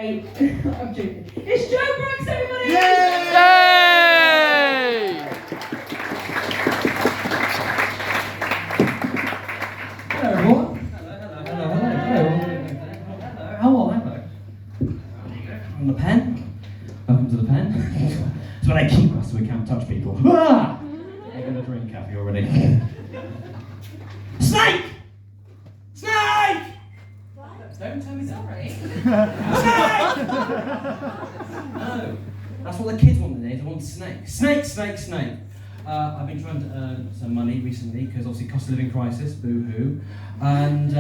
I'm joking. It's Joe Brooks, everybody! Yay! Hello everyone. Hello. I'm the pen. Welcome to the pen. It's when I keep us so we can't touch people. Ah! I'm gonna drink, have you already? Snake! Snake! Don't tell me sorry. Snake! No, that's what the kids want today. They want snake. Snake. I've been trying to earn some money recently because obviously cost of living crisis, boo-hoo. And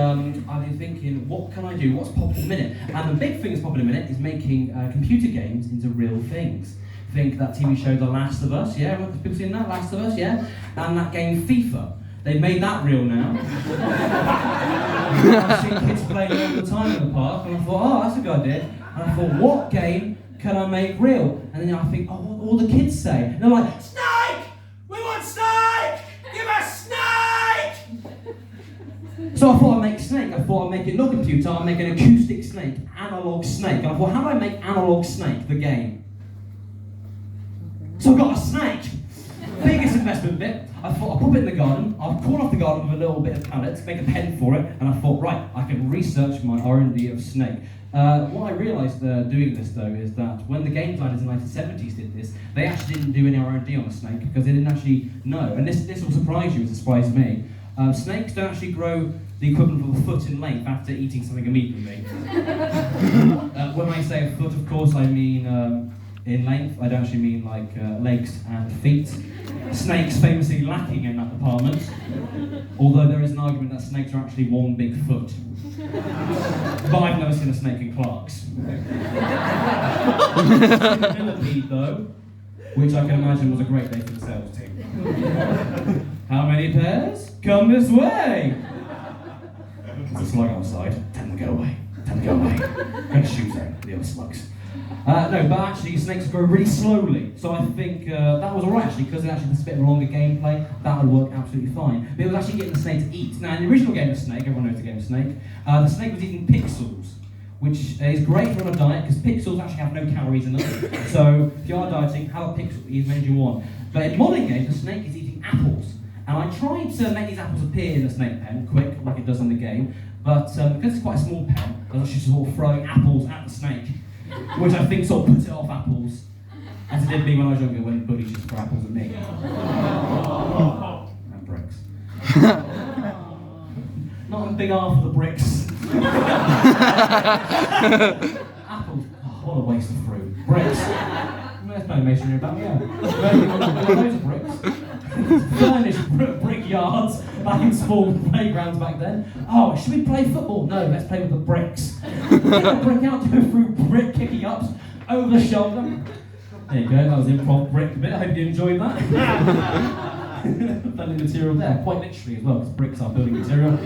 I've been thinking, what can I do? What's popular in a minute? And the big thing that's popular in a minute is making computer games into real things. Think that TV show The Last of Us, yeah? Have people seen that? Last of Us, yeah? And that game FIFA. They've made that real now. I've seen kids playing it all the time in the park, and I thought, oh, that's a good idea. And I thought, what game can I make real? And then I think, oh, what will the kids say? And they're like, Snake! We want Snake! Give us Snake! So I thought I'd make Snake. I thought I'd make it not computer, I'd make an acoustic snake, analog snake. And I thought, how do I make analog snake the game? So I got a snake. Biggest investment bit. I thought I'll pop it in the garden, I'll call off the garden with a little bit of palette, make a pen for it, and I thought, right, I can research my R&D of snake. What I realised doing this though is that when the game designers in the 1970s did this, they actually didn't do any R&D on the snake because they didn't actually know, and this will surprise you as it surprised me. Snakes don't actually grow the equivalent of a foot in length after eating something immediately. When I say a foot, of course, I mean in length. I don't actually mean like legs and feet. Snakes famously lacking in that department, although there is an argument that snakes are actually one big foot. But I've never seen a snake in Clark's. Millipede though, which I can imagine was a great day for the sales team. How many pairs? Come this way! There's a slug outside. Tell them to go away. Going to shoot them, the other slugs. No, but actually snakes grow really slowly, so I think that was alright actually, because it actually was a bit of a longer gameplay, that would work absolutely fine. But it was actually getting the snake to eat. Now in the original game of Snake, everyone knows the game of Snake, the snake was eating pixels, which is great for on a diet, because pixels actually have no calories in them. So if you are dieting, have a pixel, eat as many as you want. But in modern games, the snake is eating apples. And I tried to make these apples appear in the snake pen, quick, like it does in the game, but because it's quite a small pen, I was actually sort of throwing apples at the snake, which I think sort of put it off apples, as it did me when I was younger, when bullies used to throw apples at me. And bricks. Not a big R for the bricks. Apples, oh, what a waste of fruit. Bricks. There's no masonry about me, yeah. Loads of bricks. Furnished brick yards back in small playgrounds back then. Oh, should we play football? No, let's play with the bricks. Get the brick out, go through brick kicking ups, over the shoulder. There you go, that was improv brick bit. I hope you enjoyed that. Building material there, quite literally as well, because bricks are building material.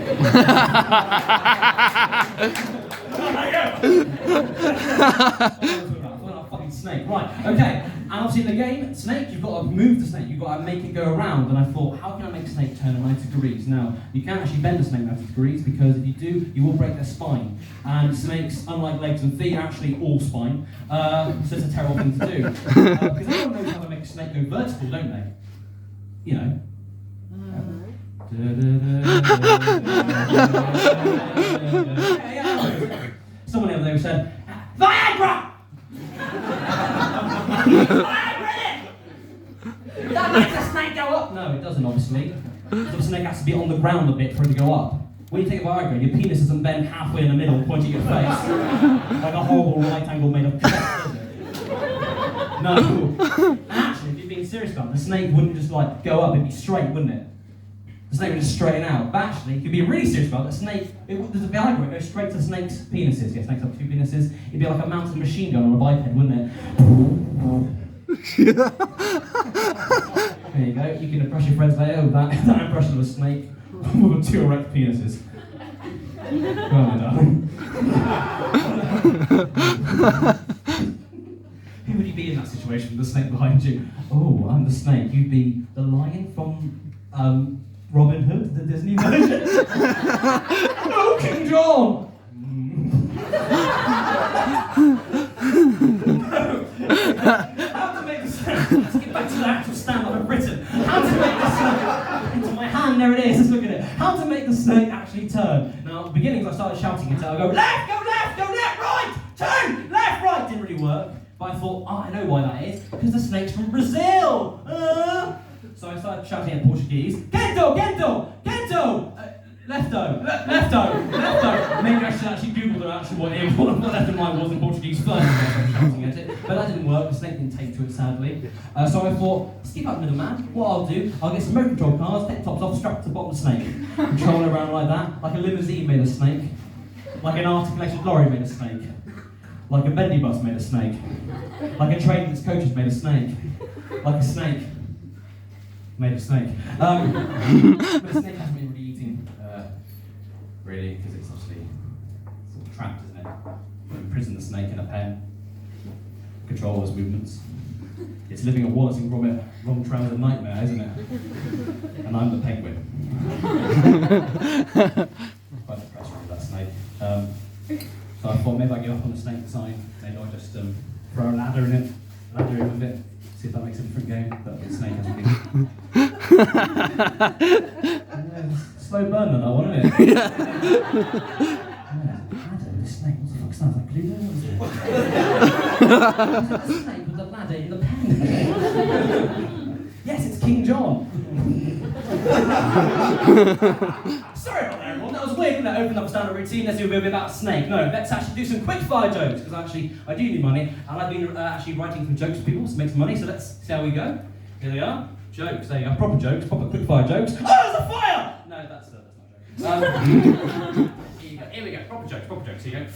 Snake, right, okay, and obviously in the game, snake, you've got to move the snake, you've got to make it go around, and I thought, how can I make a snake turn 90 degrees? Now, you can't actually bend a snake 90 degrees, because if you do, you will break their spine, and snakes, unlike legs and feet, are actually all spine, so it's a terrible thing to do, because everyone knows how to make a snake go vertical, don't they? You know. Someone the other day said, Viagra! That makes a snake go up! No, it doesn't, obviously. So the snake has to be on the ground a bit for it to go up. When you take a Viagra, your penis doesn't bend halfway in the middle, pointing at your face, like a horrible right angle made of cloth, does it? No. And actually, if you're being serious about it, the snake wouldn't just like go up, it'd be straight, wouldn't it? The snake would just straighten out. But actually, if you'd be really serious about it, the snake, there's a Viagra, it goes straight to snakes' penises. Yeah, snakes have 2 penises. It'd be like a mounted machine gun on a biped, wouldn't it? There you go, you can impress your friends later with that impression of a snake with 2 erect penises. Go on, darling. Who would you be in that situation with the snake behind you? Oh, I'm the snake. You'd be the lion from Robin Hood, the Disney version. Oh, King John! How to make the snake. Let's get back to the actual stand that I've written. How to make the snake. Into my hand, there it is. Let's look at it. How to make the snake actually turn. Now, at the beginning, I started shouting it. I go left, go left, go left, right, turn, left, right. Didn't really work. But I thought, I know why that is. Because the snake's from Brazil. So I started shouting in Portuguese. Gento, gento, gento. Lefto, lefto, lefto. Maybe I should actually Google the actual what left and right was in Portuguese first. I was shouting at it. But that didn't work. The snake didn't take to it, sadly. So I thought, skip up middleman. What I'll do, I'll get some remote control cars, take the tops off, strap to the bottom of the snake. Control it around like that. Like a limousine made of snake. Like an articulated lorry made of snake. Like a bendy bus made of snake. Like a train that's coaches made of snake. Like a snake made of snake. But the snake hasn't been really eating, really, because it's obviously sort of trapped, isn't it? You imprison the snake in a pen, control its movements. It's living a Wallace and Gromit long trouser nightmare, isn't it? And I'm the penguin. Quite depressed with that snake. So I thought maybe I give up on the snake design. Maybe I'll just throw a ladder in it, ladder in with it, see if that makes a different game. But the snake hasn't been. Slow burn on that one, isn't it? Ladder, this snake, what the fuck sounds like glue? The snake with the ladder in the pen. Yes, it's King John. Sorry about that, everyone. That was weird. That opened up a standard routine. Let's do a bit about a snake. No, let's actually do some quick fire jokes because I do need money, and I've been actually writing some jokes for people to make some money. So let's see how we go. Here they are. Jokes. There you go. Proper jokes. Proper quick fire jokes. Oh, there's a fire! No, that's not a joke. Here you go. Here we go. Proper jokes. Proper jokes. Here you go.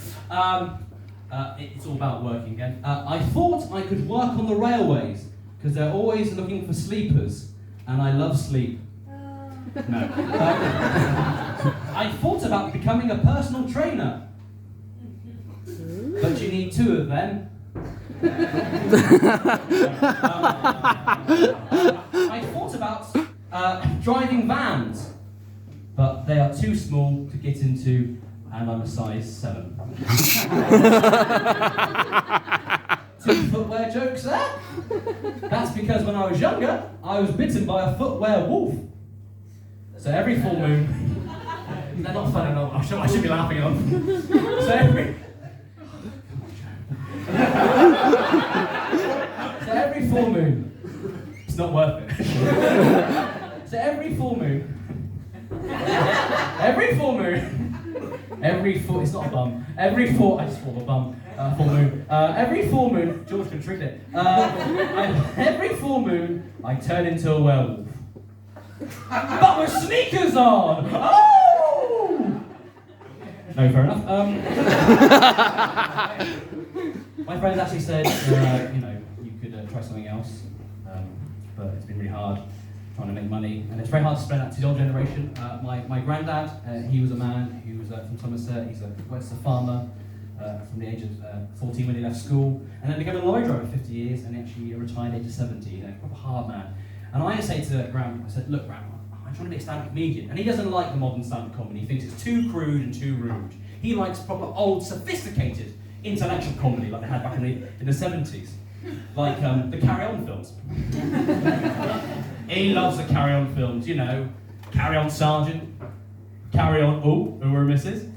It's all about working again. I thought I could work on the railways because they're always looking for sleepers, and I love sleep. No. I thought about becoming a personal trainer, but you need 2 of them. I thought about driving vans, but they are too small to get into, and I'm a size 7. 2 footwear jokes there? That's because when I was younger, I was bitten by a footwear wolf. So every full moon, they're not fun enough. I should be laughing at them. So every full moon, it's not worth it. So every full moon, it's not a bum. I just call a bum. Full moon. Every full moon, George can treat it. Every full moon, I turn into a werewolf. But with sneakers on! Oh! No, fair enough. My friend actually said, you could try something else, but it's been really hard trying to make money, and it's very hard to spread out to the old generation. My granddad, he was a man who was from Somerset. He's a farmer from the age of 14 when he left school, and then became a lorry driver for 50 years, and actually retired at age of 70. A proper hard man. And I say to Grandma, I said, look, Grandma, I'm trying to be a stand-up comedian. And he doesn't like the modern stand-up comedy. He thinks it's too crude and too rude. He likes proper old, sophisticated intellectual comedy like they had back in the 70s. Like the Carry On films. He loves the Carry On films, Carry On Sergeant, Carry On, who were misses?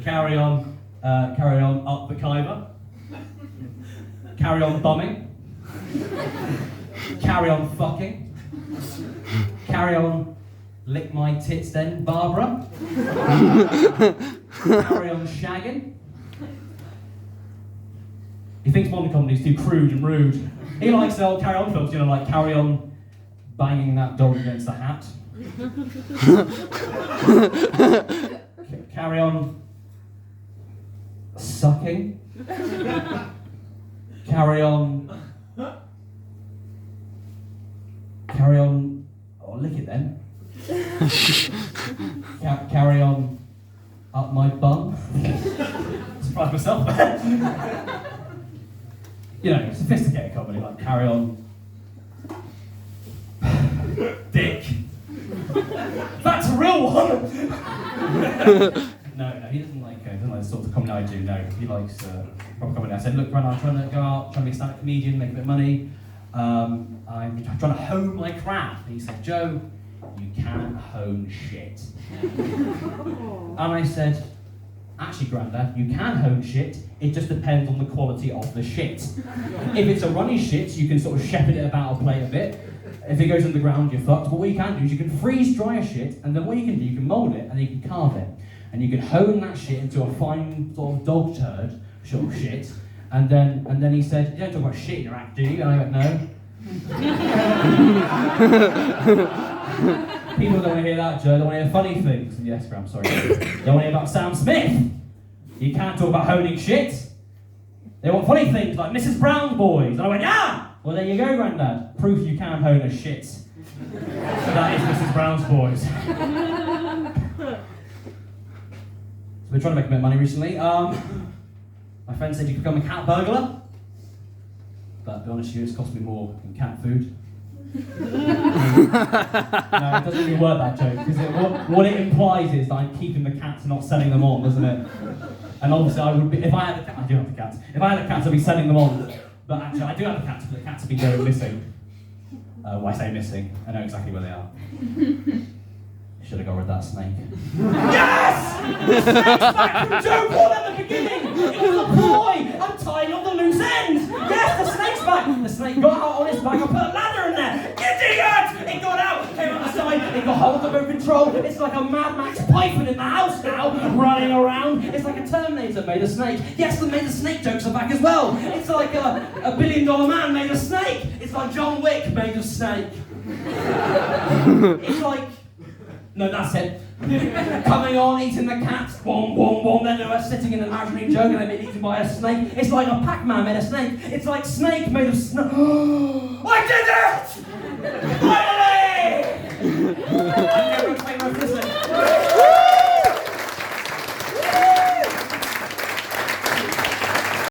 Carry On Up the Khyber, Carry On Bumming, Carry On Fucking, Carry On Lick My Tits Then Barbara, Carry On Shagging. He thinks modern comedy is too crude and rude. He likes the old Carry On films, like Carry On Banging That Dog Against the Hat. Carry On Sucking. Carry On, lick it then. Carry On Up My Bum. Surprised myself there. Sophisticated comedy, like Carry On Dick. That's a real one! No, he doesn't like the sort of comedy I do. No, he likes proper comedy. I said, look, Brandon, I'm trying to go out, trying to be a stand-up comedian, make a bit of money. I'm trying to hone my craft. And he said, Joe, you can't hone shit. And I said, actually, Grandad, you can hone shit, it just depends on the quality of the shit. If it's a runny shit, you can sort of shepherd it about a plate a bit. If it goes underground, you're fucked. But what you can do is you can freeze dry a shit, and then what you can do, you can mould it, and then you can carve it. And you can hone that shit into a fine sort of dog turd sort of shit. And then he said, you don't talk about shit in your act, do you? And I went, no. People don't want to hear that, Joe. They want to hear funny things. And yes, Graham, sorry. They want to hear about Sam Smith. You can't talk about honing shit. They want funny things like Mrs. Brown's Boys. And I went, yeah! Well, there you go, Grandad. Proof you can hone a shit. So that is Mrs. Brown's Boys. So we're trying to make a bit of money recently. My friend said you could become a cat burglar. But to be honest with you, it's cost me more than cat food. No, it doesn't really work, that joke, because what it implies is that I'm keeping the cats and not selling them on, doesn't it? And obviously I would be, if I had a cat, I do have the cats. If I had a cat, I'd be selling them on. But actually I do have the cats, but the cats have been going missing. Well, I say missing, I know exactly where they are. Should have got rid of that snake. Yes! The snake's back from Joe Paul at the beginning! It was a ploy! I'm tying up the loose ends! Yes, the snake's back! The snake got out on its back, I put a ladder in there! Idiot! It got out, came out the side, it got hold of remote control. It's like a Mad Max Python in the house now, running around. It's like a Terminator made of snake. Yes, the made of snake jokes are back as well. It's like a $1 billion man made of snake. It's like John Wick made of snake. It's like... No, that's it. Coming on, eating the cats, boom, boom, boom. Then they were sitting in an imaginary joke and they've been eaten by a snake. It's like a Pac-Man made of snake. It's like Snake made of snake. I did it! I